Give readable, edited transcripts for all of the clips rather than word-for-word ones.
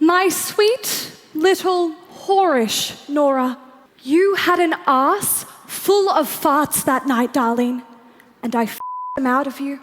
My sweet little whorish Nora, you had an ass full of farts that night, darling, and I f***ed them out of you.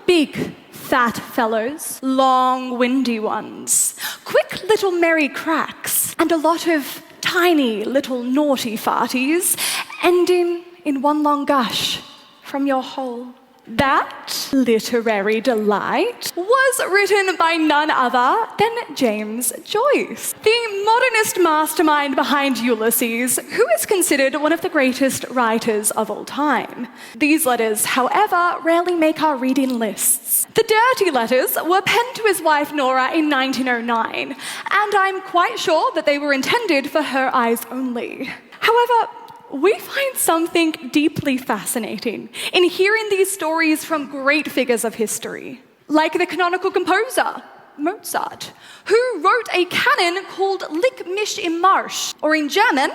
Big, fat fellows, long, windy ones, quick little merry cracks, and a lot of tiny little naughty farties, ending in one long gush from your hole. That literary delight was written by none other than James Joyce, the modernist mastermind behind Ulysses, who is considered one of the greatest writers of all time. These letters, however, rarely make our reading lists. The dirty letters were penned to his wife Nora in 1909, and I'm quite sure that they were intended for her eyes only. However, we find something deeply fascinating in hearing these stories from great figures of history, like the canonical composer, Mozart, who wrote a canon called Lick mich im Marsch, or in German,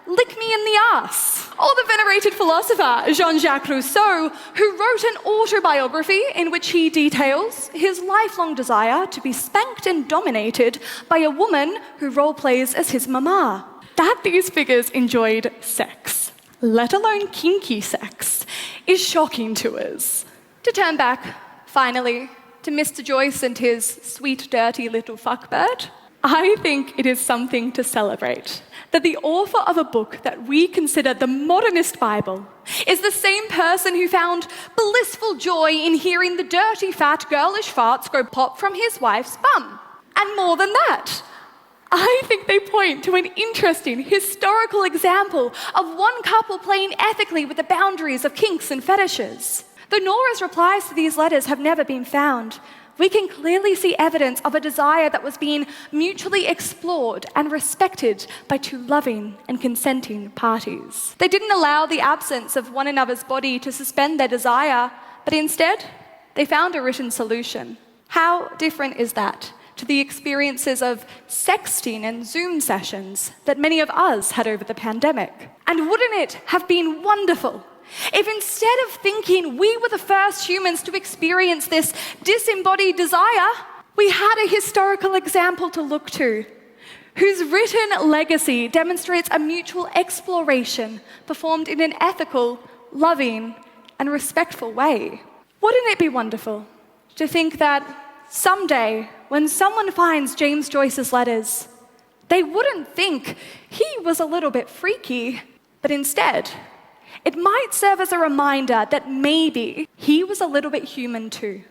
Lick me in the ass. Or the venerated philosopher Jean-Jacques Rousseau, who wrote an autobiography in which he details his lifelong desire to be spanked and dominated by a woman who role-plays as his mama. That these figures enjoyed sex, let alone kinky sex, is shocking to us. To turn back, finally, to Mr. Joyce and his sweet, dirty little fuckbird, I think it is something to celebrate that the author of a book that we consider the modernist Bible is the same person who found blissful joy in hearing the dirty, fat, girlish farts go pop from his wife's bum. And more than that, I think they point to an interesting historical example of one couple playing ethically with the boundaries of kinks and fetishes. Though Nora's replies to these letters have never been found, we can clearly see evidence of a desire that was being mutually explored and respected by two loving and consenting parties. They didn't allow the absence of one another's body to suspend their desire, but instead, they found a written solution. How different is that to the experiences of sexting and Zoom sessions that many of us had over the pandemic? And wouldn't it have been wonderful if instead of thinking we were the first humans to experience this disembodied desire, we had a historical example to look to, whose written legacy demonstrates a mutual exploration performed in an ethical, loving, and respectful way? Wouldn't it be wonderful to think that someday, when someone finds James Joyce's letters, they wouldn't think he was a little bit freaky, but instead, it might serve as a reminder that maybe he was a little bit human too.